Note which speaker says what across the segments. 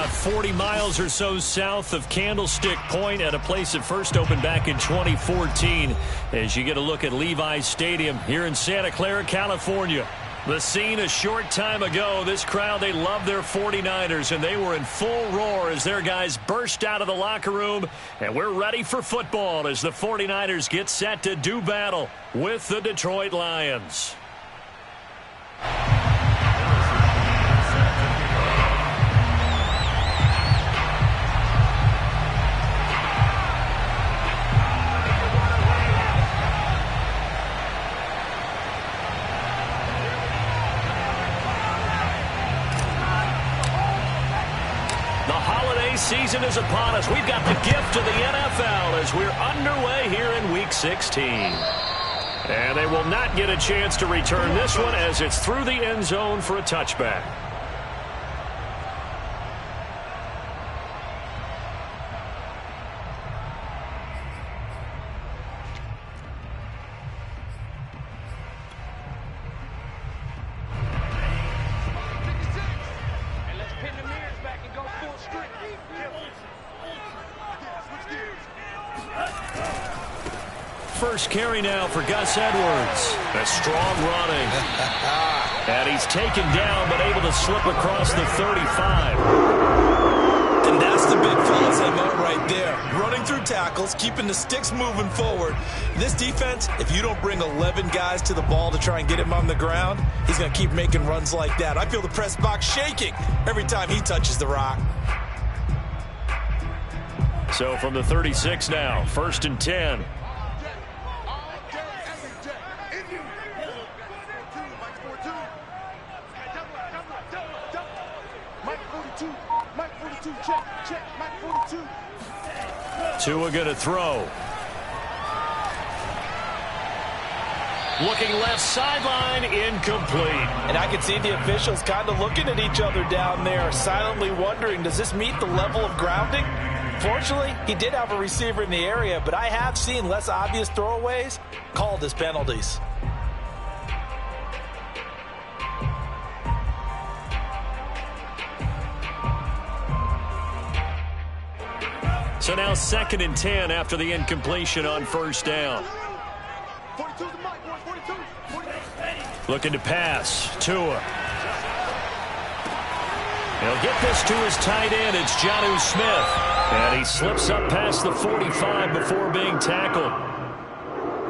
Speaker 1: About 40 miles or so south of Candlestick Point at a place that first opened back in 2014 as you get a look at Levi's Stadium here in Santa Clara, California. The scene a short time ago, this crowd, they love their 49ers, and they were in full roar as their guys burst out of the locker room, and we're ready for football as the 49ers get set to do battle with the Detroit Lions. Season is upon us. We've got the gift of the NFL as we're underway here in Week 16. And they will not get a chance to return this one as it's through the end zone for a touchback. First carry now for Gus Edwards. A strong running. And he's taken down but able to slip across the 35.
Speaker 2: And that's the big fella's MO right there. Running through tackles, keeping the sticks moving forward. This defense, if you don't bring 11 guys to the ball to try and get him on the ground, he's going to keep making runs like that. I feel the press box shaking every time he touches the rock.
Speaker 1: So from the 36 now, 1st and 10. Tua going to throw. Looking left sideline, incomplete.
Speaker 2: And I can see the officials kind of looking at each other down there, silently wondering, does this meet the level of grounding? Fortunately, he did have a receiver in the area, but I have seen less obvious throwaways called as penalties.
Speaker 1: So now 2nd and 10 after the incompletion on 1st down. Looking to pass. Tua. He'll get this to his tight end. It's Jonnu Smith. And he slips up past the 45 before being tackled.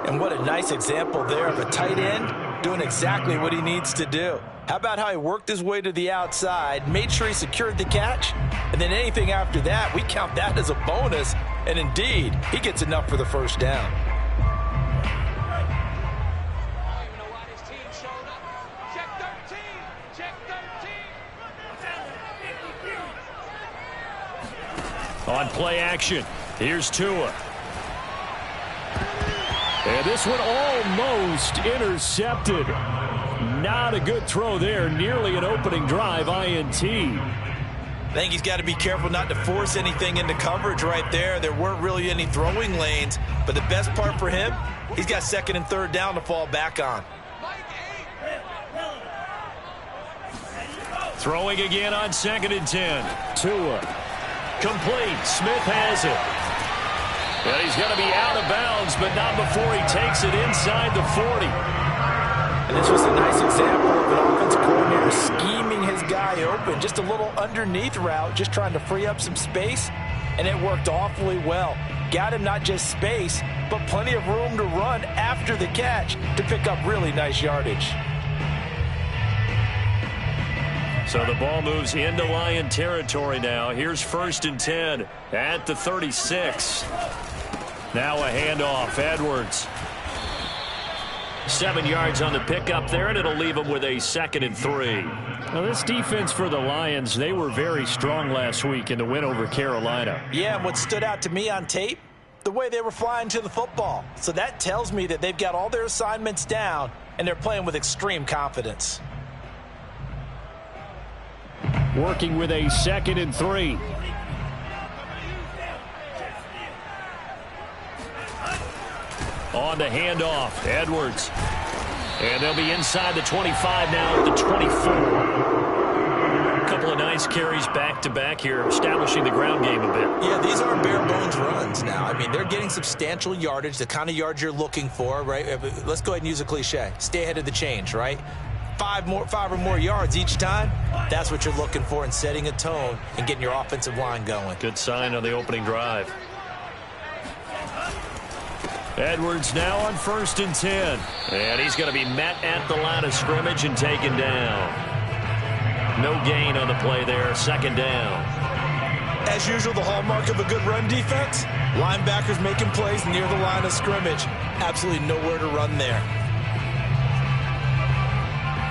Speaker 2: And what a nice example there of a tight end doing exactly what he needs to do. How about how he worked his way to the outside, made sure he secured the catch, and then anything after that, we count that as a bonus. And indeed, he gets enough for the 1st down.
Speaker 1: On play action, here's Tua. And this one almost intercepted. Not a good throw there. Nearly an opening drive INT.
Speaker 2: I think he's got to be careful not to force anything into coverage right there. There weren't really any throwing lanes. But the best part for him, he's got 2nd and 3rd down to fall back on.
Speaker 1: Throwing again on 2nd and 10. Tua. Complete. Smith has it. And he's going to be out of bounds, but not before he takes it inside the 40.
Speaker 2: And this was a nice example of an offensive coordinator scheming his guy open. Just a little underneath route, just trying to free up some space, and it worked awfully well. Got him not just space, but plenty of room to run after the catch to pick up really nice yardage.
Speaker 1: So the ball moves into Lion territory now. Here's 1st and 10 at the 36. Now a handoff. Edwards. 7 yards on the pickup there, and it'll leave them with a 2nd and 3. Now, this defense for the Lions, they were very strong last week in the win over Carolina.
Speaker 2: Yeah, and what stood out to me on tape, the way they were flying to the football. So that tells me that they've got all their assignments down, and they're playing with extreme confidence.
Speaker 1: Working with a 2nd and 3. On the handoff, Edwards. And they'll be inside the 25 now at the 24. A couple couple of nice carries back-to-back here, establishing the ground game a bit.
Speaker 2: Yeah, these are bare-bones runs now. I mean, they're getting substantial yardage, the kind of yards you're looking for, right? Let's go ahead and use a cliche. Stay ahead of the change, right? Five or more yards each time, that's what you're looking for in setting a tone and getting your offensive line going.
Speaker 1: Good sign on the opening drive. Edwards now on 1st and 10. And he's going to be met at the line of scrimmage and taken down. No gain on the play there, 2nd down.
Speaker 2: As usual, the hallmark of a good run defense, linebackers making plays near the line of scrimmage. Absolutely nowhere to run there.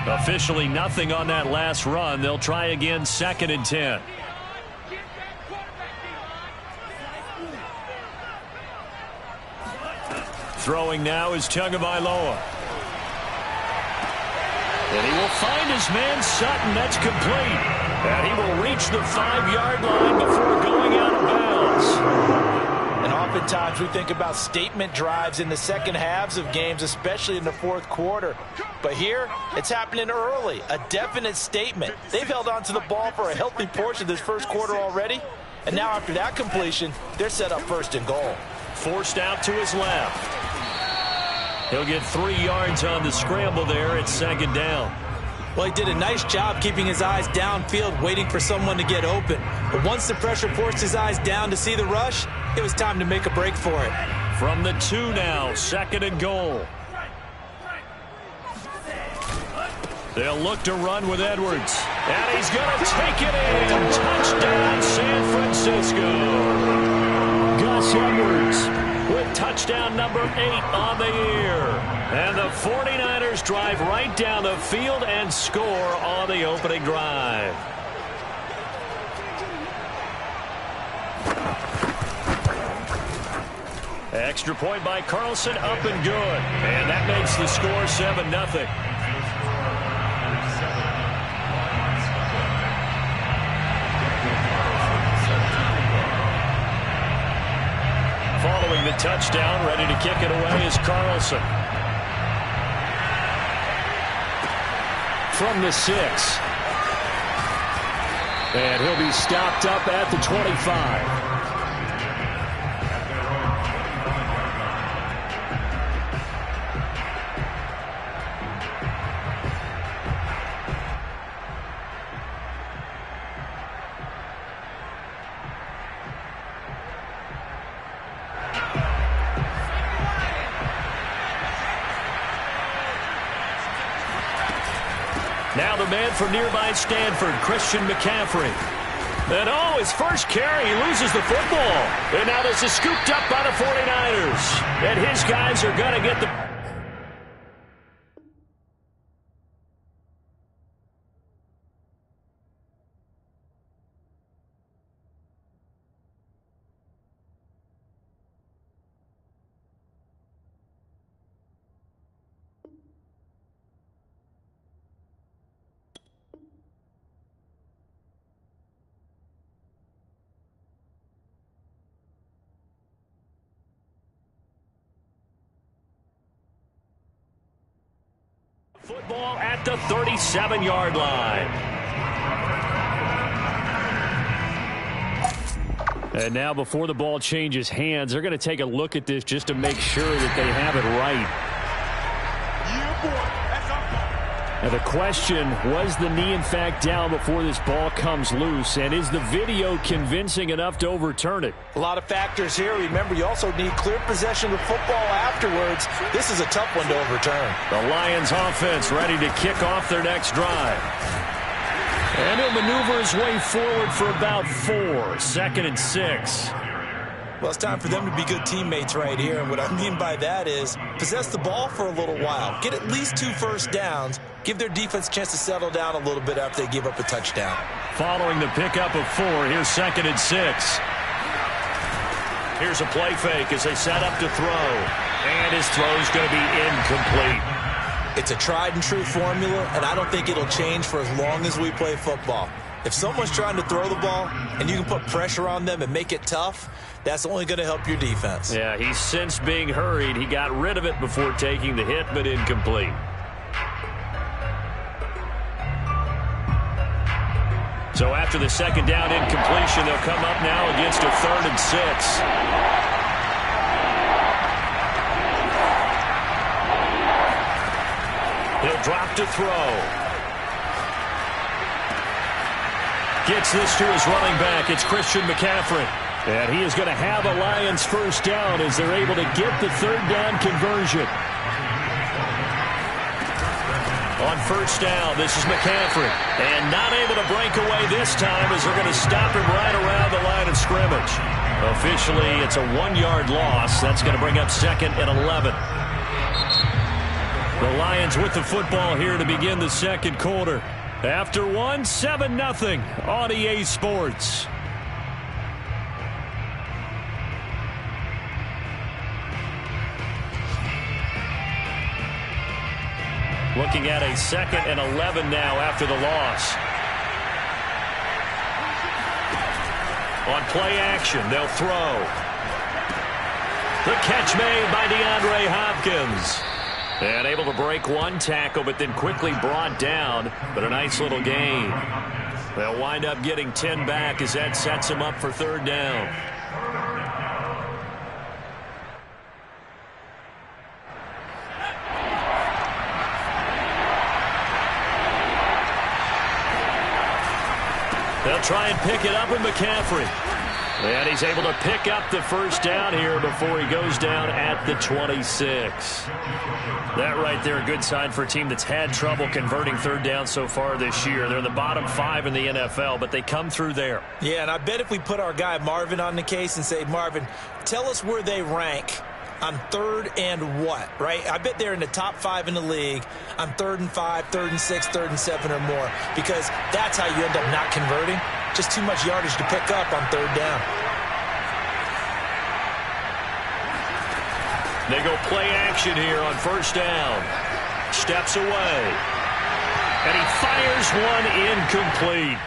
Speaker 1: Officially nothing on that last run. They'll try again, 2nd and 10. Throwing now is Tagovailoa. And he will find his man Sutton. That's complete. And he will reach the 5-yard line before going out of bounds. And oftentimes we think about statement drives in the second halves of games, especially in the 4th quarter. But here, it's happening early. A definite statement. They've held on to the ball for a healthy portion of this 1st quarter already. And now after that completion, they're set up 1st and goal. Forced out to his left. He'll get 3 yards on the scramble there at 2nd down.
Speaker 2: Well, he did a nice job keeping his eyes downfield, waiting for someone to get open. But once the pressure forced his eyes down to see the rush, it was time to make a break for it.
Speaker 1: From the 2 now, 2nd and goal. They'll look to run with Edwards. And he's going to take it in. Touchdown, San Francisco. Gus Edwards with touchdown number 8 on the year. And the 49ers drive right down the field and score on the opening drive. Extra point by Carlson, up and good. And that makes the score 7-0. Following the touchdown, ready to kick it away is Carlson. From the 6. And he'll be stopped up at the 25. Now the man from nearby Stanford, Christian McCaffrey. And oh, his first carry, he loses the football. And now this is scooped up by the 49ers. And his guys are going to get the... Football at the 37-yard line. And now before the ball changes hands, they're going to take a look at this just to make sure that they have it right. Now the question, was the knee in fact down before this ball comes loose? And is the video convincing enough to overturn it?
Speaker 2: A lot of factors here. Remember, you also need clear possession of football afterwards. This is a tough one to overturn.
Speaker 1: The Lions offense ready to kick off their next drive. And he'll maneuver his way forward for about 4. 2nd and 6.
Speaker 2: Well, it's time for them to be good teammates right here. And what I mean by that is possess the ball for a little while. Get at least 2 first downs. Give their defense a chance to settle down a little bit after they give up a touchdown.
Speaker 1: Following the pickup of 4, here's 2nd and 6. Here's a play fake as they set up to throw. And his throw's going to be incomplete.
Speaker 2: It's a tried-and-true formula, and I don't think it'll change for as long as we play football. If someone's trying to throw the ball and you can put pressure on them and make it tough, that's only going to help your defense.
Speaker 1: Yeah, he's sensed being hurried. He got rid of it before taking the hit, but incomplete. So after the second down incompletion, they'll come up now against a 3rd and 6. He'll drop to throw. Gets this to his running back. It's Christian McCaffrey. And he is going to have a Lions first down as they're able to get the 3rd down conversion. On first down, this is McCaffrey. And not able to break away this time as they're going to stop him right around the line of scrimmage. Officially, it's a 1-yard loss. That's going to bring up 2nd and 11. The Lions with the football here to begin the second quarter. After 1, 7-0 on EA Sports. Looking at a 2nd and 11 now after the loss. On play action, they'll throw. The catch made by DeAndre Hopkins. And able to break one tackle, but then quickly brought down. But a nice little gain. They'll wind up getting 10 back as that sets them up for 3rd down. They'll try and pick it up with McCaffrey. And he's able to pick up the first down here before he goes down at the 26. That right there, a good sign for a team that's had trouble converting 3rd down so far this year. They're in the bottom 5 in the NFL, but they come through there.
Speaker 2: Yeah, and I bet if we put our guy Marvin on the case and say, Marvin, tell us where they rank on 3rd and what, right? I bet they're in the top 5 in the league on 3rd and 5, 3rd and 6, 3rd and 7 or more, because that's how you end up not converting. Just too much yardage to pick up on 3rd down.
Speaker 1: They go play action here on first down. Steps away. And he fires one incomplete.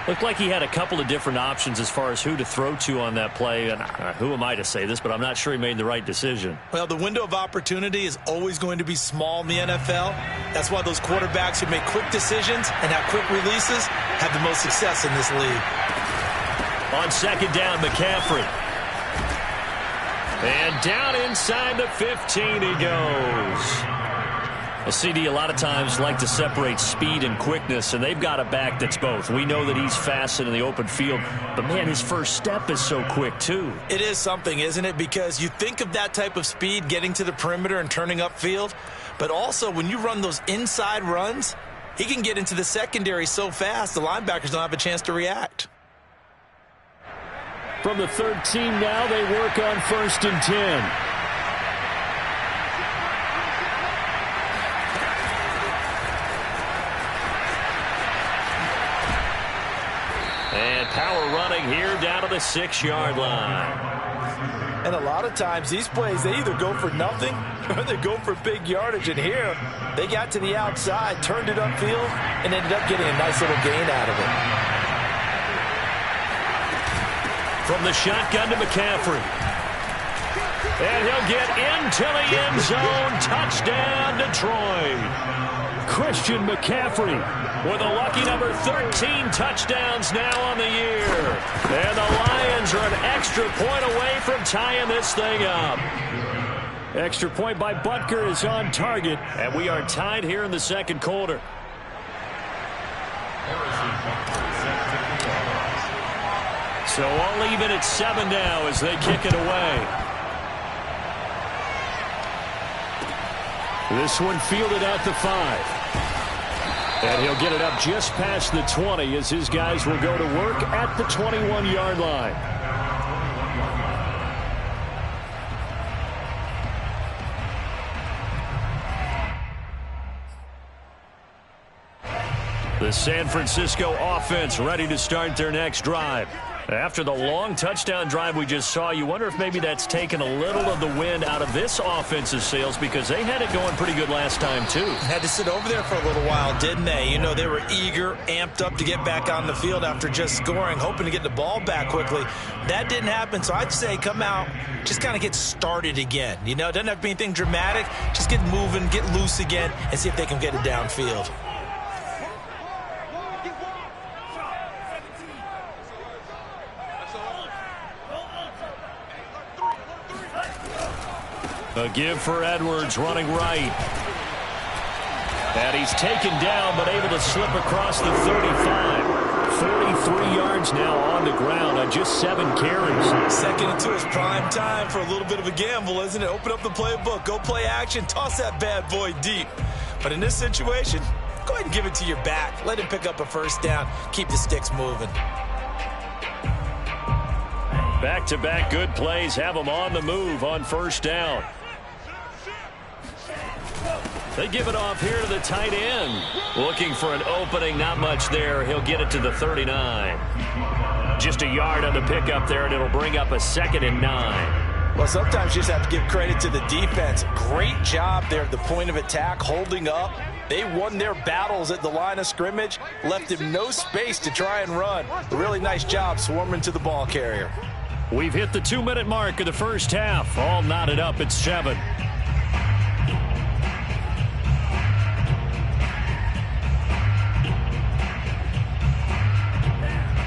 Speaker 1: Looked like he had a couple of different options as far as who to throw to on that play. And who am I to say this, but I'm not sure he made the right decision.
Speaker 2: Well, the window of opportunity is always going to be small in the NFL. That's why those quarterbacks who make quick decisions and have quick releases have the most success in this league.
Speaker 1: On second down, McCaffrey. And down inside the 15 he goes. A CD a lot of times like to separate speed and quickness, and they've got a back that's both. We know that he's fast in the open field, but, man, his first step is so quick, too.
Speaker 2: It is something, isn't it? Because you think of that type of speed getting to the perimeter and turning upfield, but also when you run those inside runs, he can get into the secondary so fast the linebackers don't have a chance to react.
Speaker 1: From the 13 now, they work on 1st and 10. And power running here down to the 6-yard line.
Speaker 2: And a lot of times these plays, they either go for nothing or they go for big yardage. And here, they got to the outside, turned it upfield, and ended up getting a nice little gain out of it.
Speaker 1: From the shotgun to McCaffrey. And he'll get into the end zone. Touchdown, Detroit. Christian McCaffrey with a lucky number 13 touchdowns now on the year. And the Lions are an extra point away from tying this thing up. Extra point by Butker is on target, and we are tied here in the second quarter. So all even at 7 now as they kick it away. This one fielded at the 5. And he'll get it up just past the 20 as his guys will go to work at the 21-yard line. The San Francisco offense ready to start their next drive. After the long touchdown drive we just saw, you wonder if maybe that's taken a little of the wind out of this offense's sails, because they had it going pretty good last time, too.
Speaker 2: Had to sit over there for a little while, didn't they? You know, they were eager, amped up to get back on the field after just scoring, hoping to get the ball back quickly. That didn't happen, so I'd say come out, just kind of get started again. You know, it doesn't have to be anything dramatic. Just get moving, get loose again, and see if they can get it downfield.
Speaker 1: A give for Edwards running right. And he's taken down but able to slip across the 35. 43 yards now on the ground on just 7 carries.
Speaker 2: Second into his prime time for a little bit of a gamble, isn't it? Open up the playbook, go play action, toss that bad boy deep. But in this situation, go ahead and give it to your back. Let him pick up a first down. Keep the sticks moving.
Speaker 1: Back-to-back good plays have them on the move on first down. They give it off here to the tight end. Looking for an opening, not much there. He'll get it to the 39. Just a yard on the pickup there, and it'll bring up a 2nd and 9.
Speaker 2: Well, sometimes you just have to give credit to the defense. Great job there at the point of attack, holding up. They won their battles at the line of scrimmage, left him no space to try and run. A really nice job swarming to the ball carrier.
Speaker 1: We've hit the 2-minute mark of the first half. All knotted up at 7.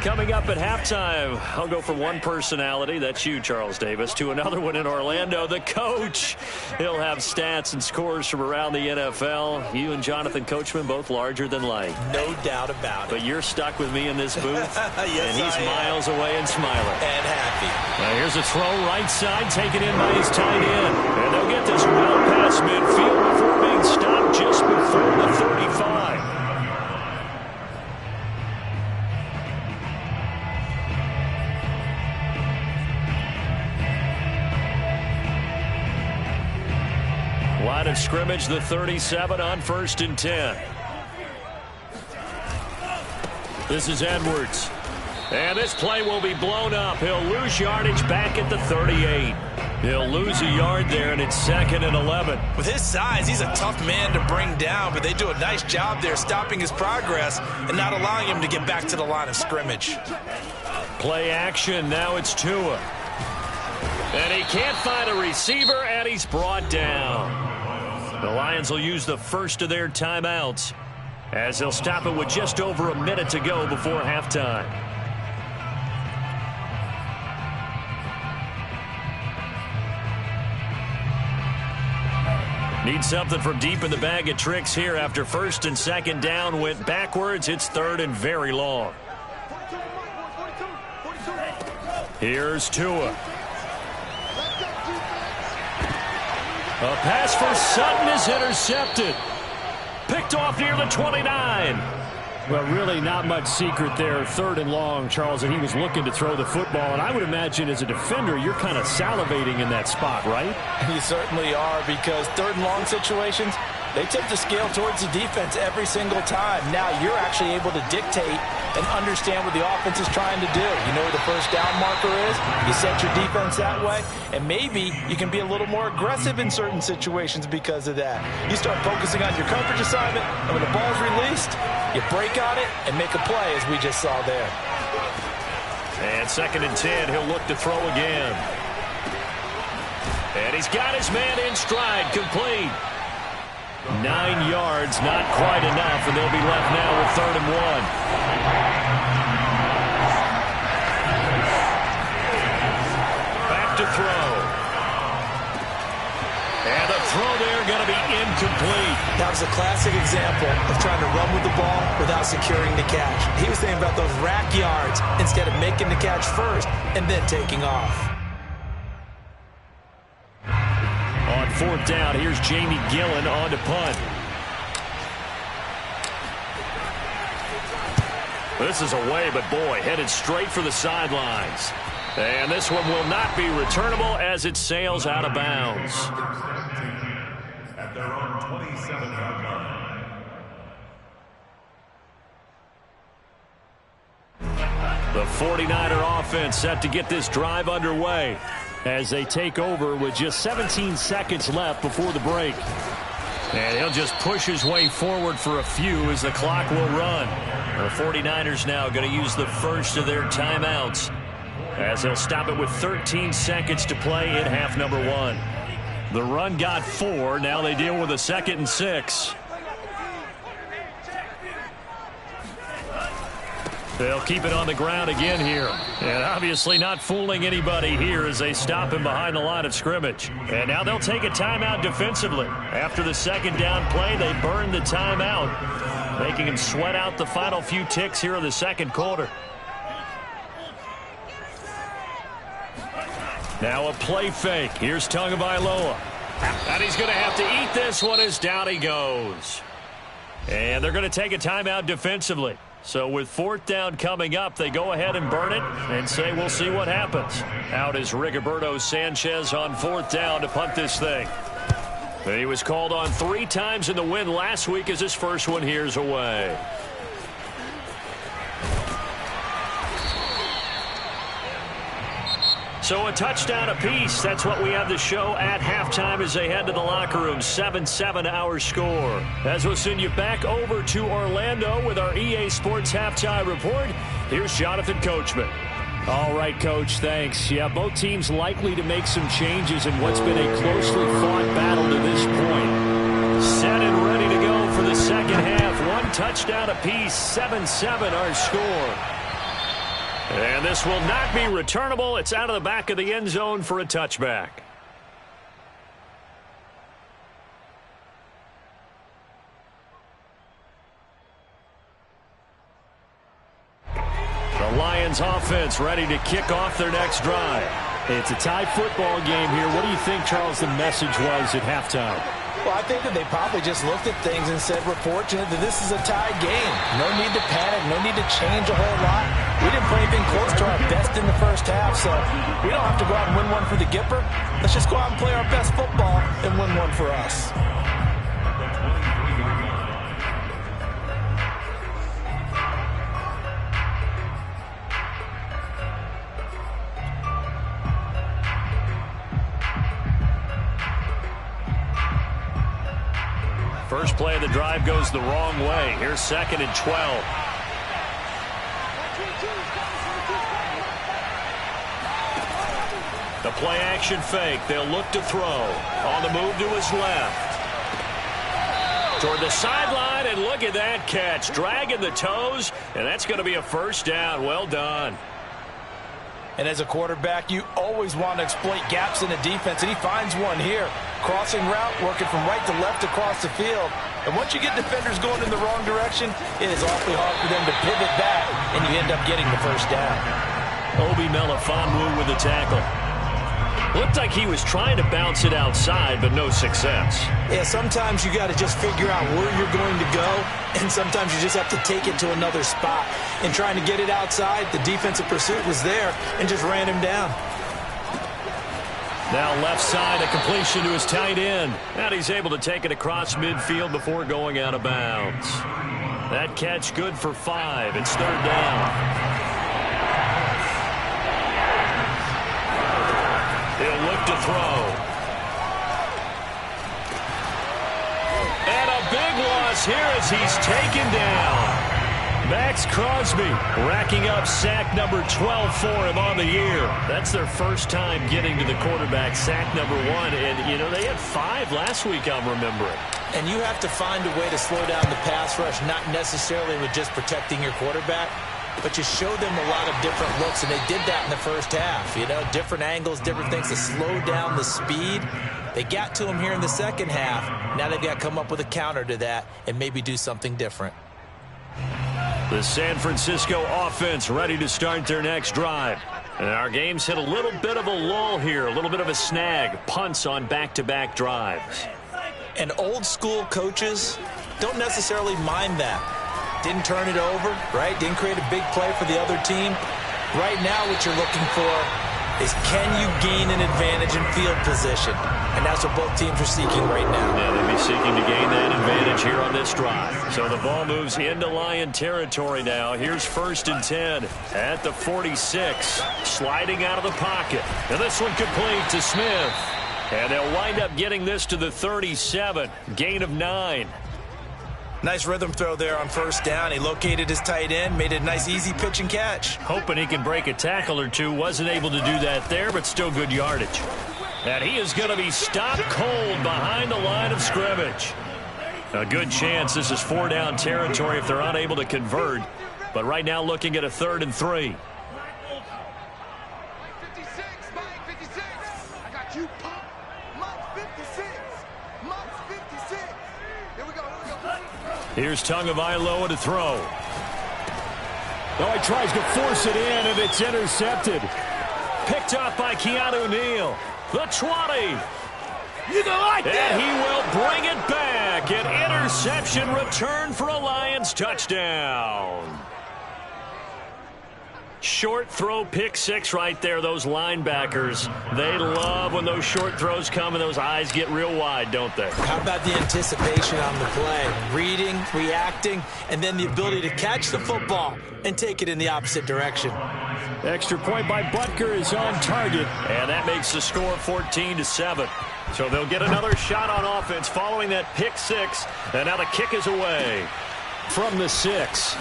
Speaker 1: Coming up at halftime, I'll go from one personality, that's you, Charles Davis, to another one in Orlando, the coach. He'll have stats and scores from around the NFL. You and Jonathan Coachman, both larger than life.
Speaker 2: No doubt about it.
Speaker 1: But you're stuck with me in this booth,
Speaker 2: yes,
Speaker 1: and he's miles away and smiling.
Speaker 2: And happy.
Speaker 1: Now here's a throw right side, taken in by his tight end. And they'll get this well past midfield before being stopped just before the 35. Line of scrimmage, the 37 on 1st and 10. This is Edwards. And this play will be blown up. He'll lose yardage back at the 38. He'll lose a yard there, and it's 2nd and 11.
Speaker 2: With his size, he's a tough man to bring down, but they do a nice job there stopping his progress and not allowing him to get back to the line of scrimmage.
Speaker 1: Play action. Now it's Tua. And he can't find a receiver, and he's brought down. The Lions will use the first of their timeouts as they'll stop it with just over a minute to go before halftime. Need something from deep in the bag of tricks here after 1st and 2nd down went backwards. It's 3rd and very long. Here's Tua. A pass for Sutton is intercepted. Picked off near the 29. Well, really not much secret there. 3rd and long, Charles, and he was looking to throw the football. And I would imagine as a defender, you're kind of salivating in that spot, right?
Speaker 2: You certainly are, because 3rd and long situations, they tip the scale towards the defense every single time. Now you're actually able to dictate and understand what the offense is trying to do. You know where the first down marker is. You set your defense that way, and maybe you can be a little more aggressive in certain situations because of that. You start focusing on your coverage assignment, and when the ball's released, you break on it and make a play, as we just saw there.
Speaker 1: And 2nd and 10, he'll look to throw again. And he's got his man in stride, complete. 9 yards, not quite enough, and they'll be left now with 3rd and 1. Back to throw. And the throw there going to be incomplete.
Speaker 2: That was a classic example of trying to run with the ball without securing the catch. He was thinking about those rack yards instead of making the catch first and then taking off.
Speaker 1: On 4th down, here's Jamie Gillen on to punt. This is away, but boy, headed straight for the sidelines. And this one will not be returnable as it sails out of bounds. At their own 27-yard line. The 49er offense set to get this drive underway as they take over with just 17 seconds left before the break. And he'll just push his way forward for a few as the clock will run. The 49ers now going to use the first of their timeouts as they'll stop it with 13 seconds to play in half number 1. The run got 4. Now they deal with a 2nd and 6. They'll keep it on the ground again here. And obviously not fooling anybody here as they stop him behind the line of scrimmage. And now they'll take a timeout defensively. After the second down play, they burn the timeout, making him sweat out the final few ticks here in the second quarter. Now a play fake. Here's Tagovailoa. And he's going to have to eat this one as down he goes. And they're going to take a timeout defensively. So with fourth down coming up, they go ahead and burn it and say we'll see what happens. Out is Rigoberto Sanchez on fourth down to punt this thing. He was called on 3 times in the win last week as his first one here's away. So a touchdown apiece. That's what we have the show at halftime as they head to the locker room. 7-7 our score. As we'll send you back over to Orlando with our EA Sports Halftime Report. Here's Jonathan Coachman. All right, Coach, thanks. Yeah, both teams likely to make some changes in what's been a closely fought battle to this point. Set and ready to go for the second half. 1 touchdown apiece. 7-7 our score. And this will not be returnable. It's out of the back of the end zone for a touchback. The Lions offense ready to kick off their next drive. It's a tie football game here. What do you think, Charles, the message was at halftime?
Speaker 2: Well, I think that they probably just looked at things and said, we're fortunate that this is a tied game. No need to panic, no need to change a whole lot. We didn't play anything close to our best in the first half, so we don't have to go out and win one for the Gipper. Let's just go out and play our best football and win one for us.
Speaker 1: First play of the drive goes the wrong way. Here's 2nd and 12. The play action fake. They'll look to throw. On the move to his left. Toward the sideline, and look at that catch. Dragging the toes, and that's going to be a first down. Well done.
Speaker 2: And as a quarterback, you always want to exploit gaps in the defense, and he finds one here. Crossing route, working from right to left across the field. And once you get defenders going in the wrong direction, it is awfully hard for them to pivot back, and you end up getting the first down.
Speaker 1: Obi Melifonwu with the tackle. Looked like he was trying to bounce it outside, but no success.
Speaker 2: Yeah, sometimes you got to just figure out where you're going to go, and sometimes you just have to take it to another spot. And trying to get it outside, the defensive pursuit was there and just ran him down.
Speaker 1: Now left side, a completion to his tight end. And he's able to take it across midfield before going out of bounds. That catch good for 5. It's 3rd down. He'll look to throw. And a big loss here as he's taken down. Max Crosby racking up sack number 12 for him on the year. That's their first time getting to the quarterback, sack number 1. And, you know, they had 5 last week, I'm remembering.
Speaker 2: And you have to find a way to slow down the pass rush, not necessarily with just protecting your quarterback, but you show them a lot of different looks, and they did that in the first half. You know, different angles, different things to slow down the speed. They got to him here in the second half. Now they've got to come up with a counter to that and maybe do something different.
Speaker 1: The San Francisco offense ready to start their next drive. And our game's hit a little bit of a lull here, a little bit of a snag. Punts on back-to-back drives.
Speaker 2: And old-school coaches don't necessarily mind that. Didn't turn it over, right? Didn't create a big play for the other team. Right now what you're looking for is, can you gain an advantage in field position? And that's what both teams are seeking right now.
Speaker 1: Yeah, they'll be seeking to gain that advantage here on this drive. So the ball moves into Lion territory now. Here's 1st and 10 at the 46. Sliding out of the pocket. And this one complete to Smith. And they'll wind up getting this to the 37. Gain of 9.
Speaker 2: Nice rhythm throw there on 1st down. He located his tight end, made a nice easy pitch and catch.
Speaker 1: Hoping he can break a tackle or two. Wasn't able to do that there, but still good yardage. And he is going to be stopped cold behind the line of scrimmage. A good chance this is 4-down territory if they're unable to convert. But right now looking at a 3rd and 3. Here's Tagovailoa to throw.
Speaker 3: Oh, he tries to force it in, and it's intercepted.
Speaker 1: Picked off by Keanu Neal. The 20.
Speaker 3: You don't like that.
Speaker 1: And he will bring it back. An interception return for a Lions touchdown. Short throw, pick 6 right there. Those linebackers, they love when those short throws come and those eyes get real wide, don't they?
Speaker 2: How about the anticipation on the play? Reading, reacting, and then the ability to catch the football and take it in the opposite direction.
Speaker 3: Extra point by Butker is on target.
Speaker 1: And that makes the score 14-7. So they'll get another shot on offense following that pick 6. And now the kick is away
Speaker 3: From the 6.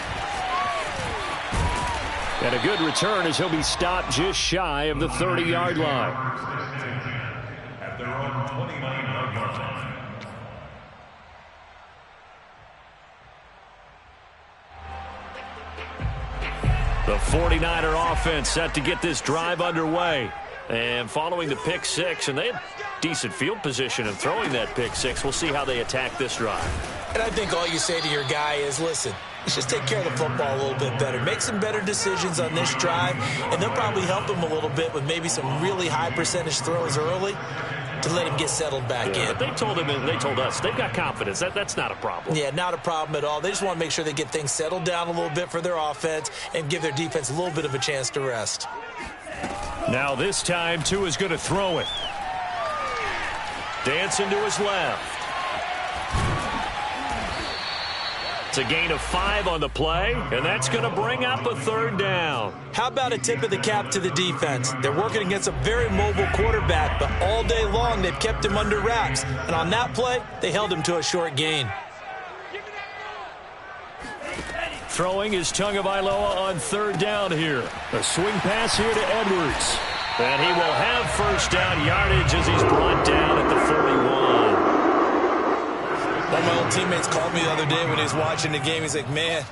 Speaker 1: And a good return as he'll be stopped just shy of the 30-yard line.
Speaker 4: At their own 29-yard line.
Speaker 1: The 49er offense set to get this drive underway. And following the pick 6, and they had decent field position in throwing that pick 6. We'll see how they attack this drive.
Speaker 2: And I think all you say to your guy is, listen, let's just take care of the football a little bit better. Make some better decisions on this drive, and they'll probably help him a little bit with maybe some really high percentage throws early to let him get settled back in.
Speaker 1: But they told him and they told us they've got confidence. That's not a problem.
Speaker 2: Yeah, not a problem at all. They just want to make sure they get things settled down a little bit for their offense and give their defense a little bit of a chance to rest.
Speaker 1: Now this time, Tua is going to throw it. Dancing to his left. It's a gain of 5 on the play, and that's going to bring up a 3rd down.
Speaker 2: How about a tip of the cap to the defense? They're working against a very mobile quarterback, but all day long they've kept him under wraps. And on that play, they held him to a short gain.
Speaker 1: Throwing is Tagovailoa on 3rd down here.
Speaker 3: A swing pass here to Edwards.
Speaker 1: And he will have 1st down yardage as he's brought down at the 41.
Speaker 2: One of my old teammates called me the other day when he was watching the game. He's like, man,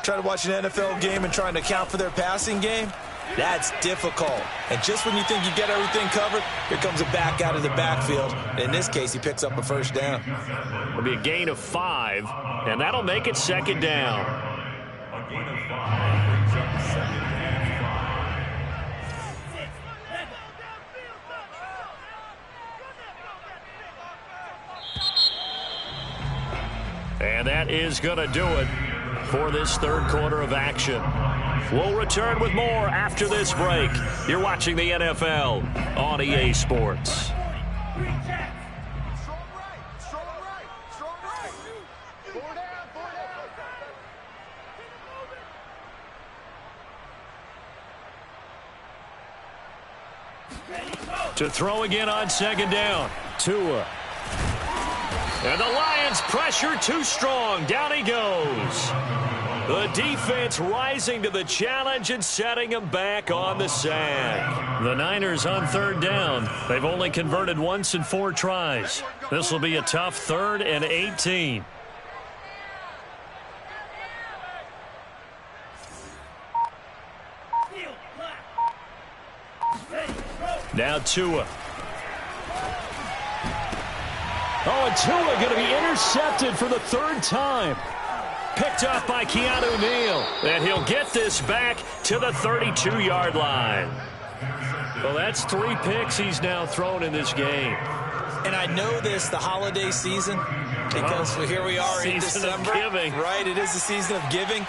Speaker 2: trying to watch an NFL game and trying to account for their passing game, that's difficult. And just when you think you get everything covered, here comes a back out of the backfield. In this case, he picks up a 1st down.
Speaker 1: It'll be a gain of 5, and that'll make it 2nd down.
Speaker 4: A gain of 5 brings up 2nd and 5.
Speaker 1: And that is going to do it for this 3rd quarter of action. We'll return with more after this break. You're watching the NFL on EA Sports. To throw again on 2nd down.
Speaker 3: Tua.
Speaker 1: And the Lions pressure too strong. Down he goes. The defense rising to the challenge and setting him back on the sack. The Niners on 3rd down. They've only converted once in 4 tries. This will be a tough 3rd and 18. Now Tua.
Speaker 3: Oh, and Tua going to be intercepted for the 3rd time.
Speaker 1: Picked off by Keanu Neal. And he'll get this back to the 32-yard line. Well, that's 3 picks he's now thrown in this game.
Speaker 2: And I know this, the holiday season, because here we are in December. Right, it is the season of giving.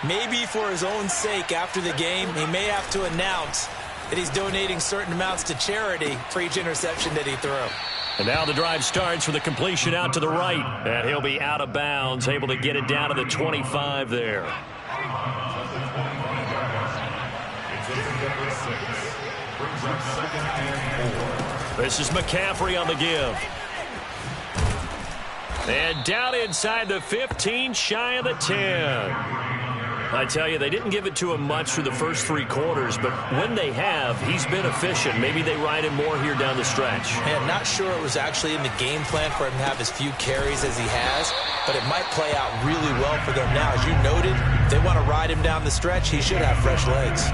Speaker 2: Maybe for his own sake after the game, he may have to announce that he's donating certain amounts to charity for each interception that he threw.
Speaker 1: And now the drive starts with a completion out to the right. And he'll be out of bounds, able to get it down to the 25 there. This is McCaffrey on the give. And down inside the 15, shy of the 10. I tell you, they didn't give it to him much through the first 3 quarters, but when they have, he's been efficient. Maybe they ride him more here down the stretch.
Speaker 2: Man, not sure it was actually in the game plan for him to have as few carries as he has, but it might play out really well for them now. As you noted, if they want to ride him down the stretch, he should have fresh legs.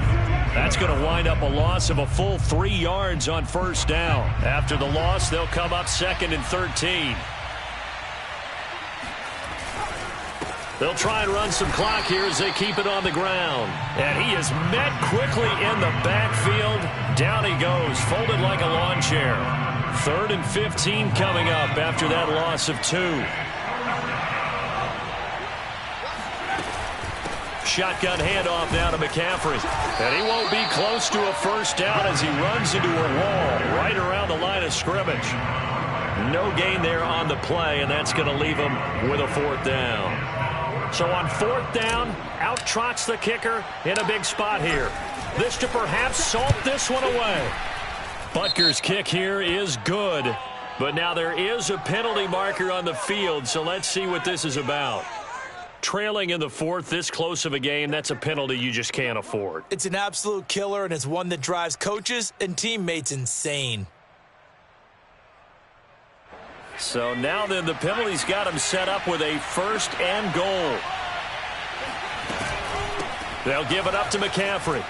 Speaker 1: That's going to wind up a loss of a full 3 yards on first down. After the loss, they'll come up 2nd and 13. They'll try and run some clock here as they keep it on the ground. And he is met quickly in the backfield. Down he goes, folded like a lawn chair. 3rd and 15 coming up after that loss of 2. Shotgun handoff now to McCaffrey. And he won't be close to a first down as he runs into a wall right around the line of scrimmage. No gain there on the play, and that's going to leave him with a 4th down. So on 4th down, out trots the kicker in a big spot here. This to perhaps salt this one away. Butker's kick here is good, but now there is a penalty marker on the field, so let's see what this is about. Trailing in the 4th, this close of a game, that's a penalty you just can't afford.
Speaker 2: It's an absolute killer, and it's one that drives coaches and teammates insane.
Speaker 1: So now then, the penalty's got him set up with a 1st and goal. They'll give it up to McCaffrey.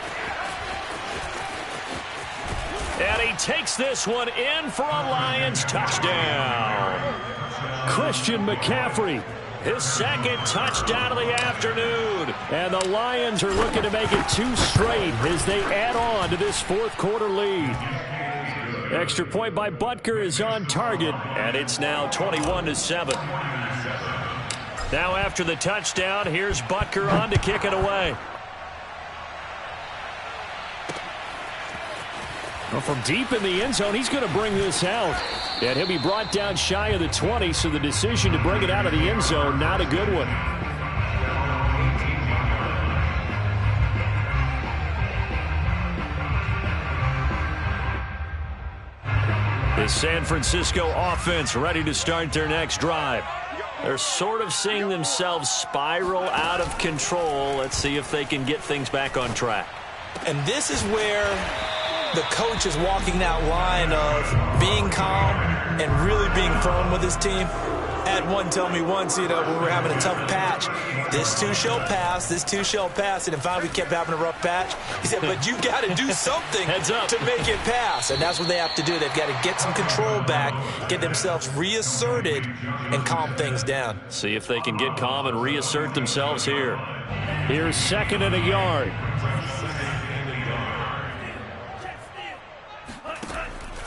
Speaker 1: And he takes this one in for a Lions touchdown. Christian McCaffrey, his 2nd touchdown of the afternoon. And the Lions are looking to make it 2 straight as they add on to this 4th quarter lead. Extra point by Butker is on target, and it's now 21-7. Now after the touchdown, here's Butker on to kick it away. Well, from deep in the end zone, he's going to bring this out. And he'll be brought down shy of the 20, so the decision to bring it out of the end zone, not a good one. The San Francisco offense ready to start their next drive. They're sort of seeing themselves spiral out of control. Let's see if they can get things back on track.
Speaker 2: And this is where the coach is walking that line of being calm and really being firm with his team. Had one tell me once, when we were having a tough patch, this too shall pass, this too shall pass. And finally we kept having a rough patch. He said, but you got to do something to make it pass. And that's what they have to do. They've got to get some control back, get themselves reasserted, and calm things down.
Speaker 1: See if they can get calm and reassert themselves here. Here's 2nd and a yard.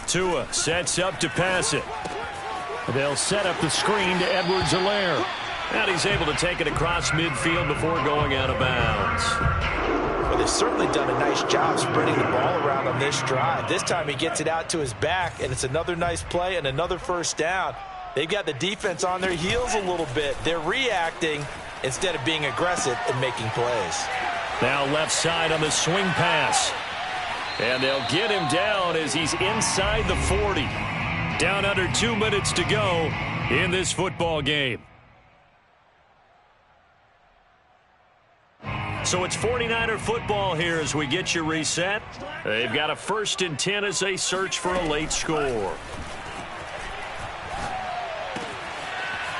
Speaker 1: Tua sets up to pass it. They'll set up the screen to Edwards-Helaire. And he's able to take it across midfield before going out of bounds.
Speaker 2: Well, they've certainly done a nice job spreading the ball around on this drive. This time he gets it out to his back, and it's another nice play and another first down. They've got the defense on their heels a little bit. They're reacting instead of being aggressive and making plays.
Speaker 1: Now left side on the swing pass. And they'll get him down as he's inside the 40. Down under 2 minutes to go in this football game. So it's 49er football here as we get you reset. They've got a 1st and 10 as they search for a late score.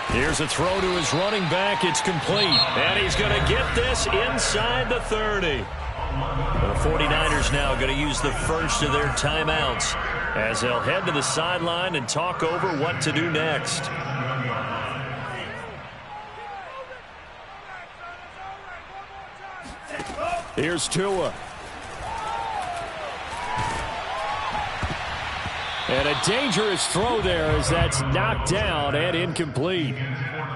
Speaker 1: Here's a throw to his running back. It's complete. And he's going to get this inside the 30. The 49ers now going to use the first of their timeouts as they'll head to the sideline and talk over what to do next. Here's Tua. And a dangerous throw there as that's knocked down and incomplete.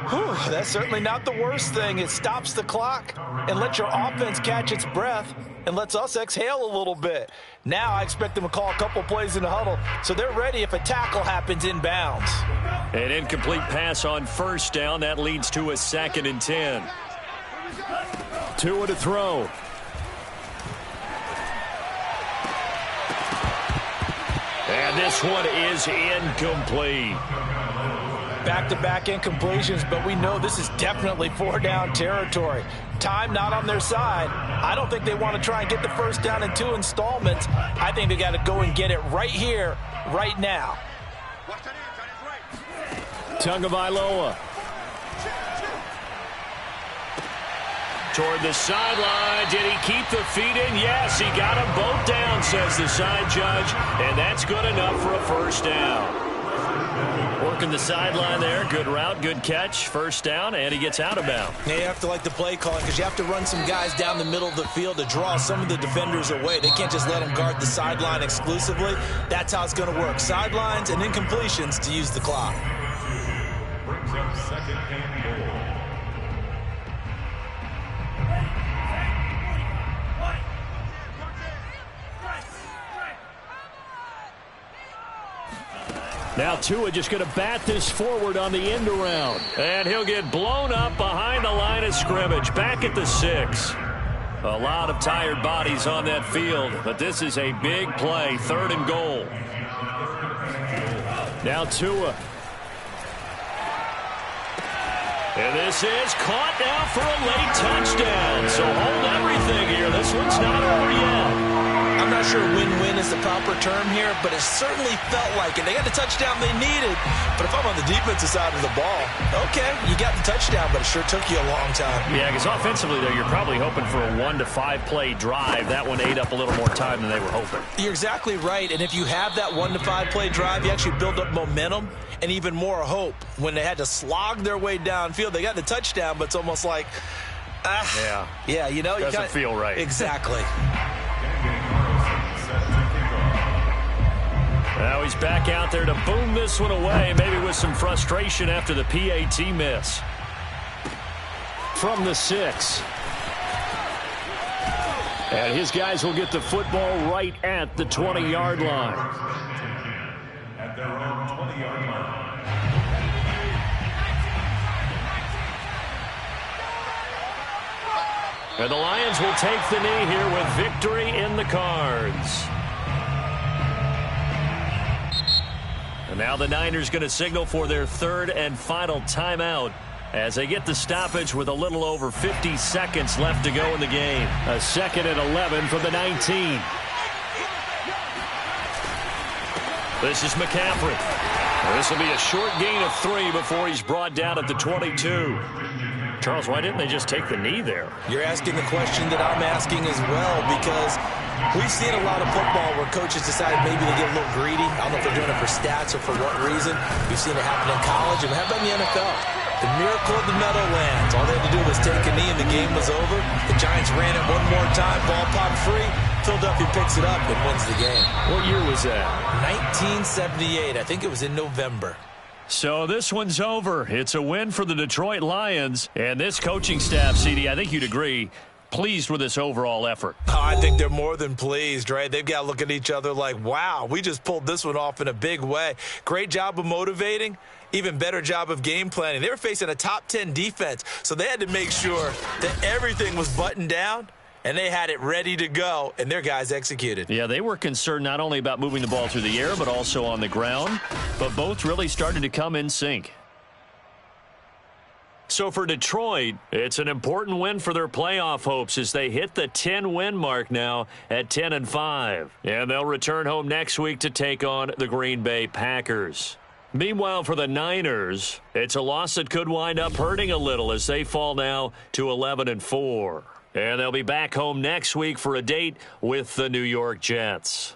Speaker 2: Whew, that's certainly not the worst thing. It stops the clock and lets your offense catch its breath and lets us exhale a little bit. Now I expect them to call a couple plays in the huddle, so they're ready if a tackle happens inbounds.
Speaker 1: An incomplete pass on first down. That leads to a 2nd and 10. Tua to throw. And this one is incomplete.
Speaker 2: Back-to-back incompletions, but we know this is definitely 4-down territory. Time not on their side. I don't think they want to try and get the first down in 2 installments. I think they got to go and get it right here, right now.
Speaker 3: Tagovailoa.
Speaker 1: Toward the sideline. Did he keep the feet in? Yes, he got them both down, says the side judge. And that's good enough for a first down. Working the sideline there. Good route, good catch. First down, and he gets out of bounds.
Speaker 2: Yeah, you have to like the play calling because you have to run some guys down the middle of the field to draw some of the defenders away. They can't just let them guard the sideline exclusively. That's how it's going to work. Sidelines and incompletions to use the clock.
Speaker 4: Brings up second and goal.
Speaker 3: Now Tua just going to bat this forward on the end around.
Speaker 1: And he'll get blown up behind the line of scrimmage. Back at the 6. A lot of tired bodies on that field, but this is a big play. 3rd and goal.
Speaker 3: Now Tua.
Speaker 1: And this is caught now for a late touchdown. So hold everything here. This one's not over yet.
Speaker 2: I'm not sure win-win is the proper term here, but it certainly felt like it. They got the touchdown they needed, but if I'm on the defensive side of the ball, okay, you got the touchdown, but it sure took you a long time.
Speaker 1: Yeah, because offensively, though, you're probably hoping for a 1 to 5 play drive. That one ate up a little more time than they were hoping.
Speaker 2: You're exactly right, and if you have that 1 to 5 play drive, you actually build up momentum and even more hope. When they had to slog their way downfield, they got the touchdown, but it's almost like, yeah, you know,
Speaker 1: doesn't feel right.
Speaker 2: Exactly.
Speaker 1: Now he's back out there to boom this one away, maybe with some frustration after the PAT miss.
Speaker 3: From the 6. And his guys will get the football right at the 20-yard line.
Speaker 4: At their own 20-yard line.
Speaker 1: And the Lions will take the knee here with victory in the cards. And now the Niners going to signal for their 3rd and final timeout as they get the stoppage with a little over 50 seconds left to go in the game.
Speaker 3: A 2nd and 11 from the 19.
Speaker 1: This is McCaffrey. This will be a short gain of 3 before he's brought down at the 22. Charles, why didn't they just take the knee there?
Speaker 2: You're asking the question that I'm asking as well, because we've seen a lot of football where coaches decide maybe they get a little greedy. I don't know if they're doing it for stats or for what reason. We've seen it happen in college, and how about in the NFL? The miracle of the Meadowlands. All they had to do was take a knee, and the game was over. The Giants ran it one more time, ball popped free. Philadelphia picks it up and wins the game.
Speaker 3: What year was that?
Speaker 2: 1978. I think it was in November.
Speaker 1: So this one's over. It's a win for the Detroit Lions. And this coaching staff, CD, I think you'd agree, pleased with this overall effort.
Speaker 2: Oh, I think they're more than pleased, right? They've got to look at each other like, wow, we just pulled this one off in a big way. Great job of motivating. Even better job of game planning. They were facing a top 10 defense, so they had to make sure that everything was buttoned down, and they had it ready to go, and their guys executed.
Speaker 1: Yeah, they were concerned not only about moving the ball through the air, but also on the ground. But both really started to come in sync. So for Detroit, it's an important win for their playoff hopes as they hit the 10-win mark now at 10-5. And they'll return home next week to take on the Green Bay Packers. Meanwhile, for the Niners, it's a loss that could wind up hurting a little as they fall now to 11-4. And they'll be back home next week for a date with the New York Jets.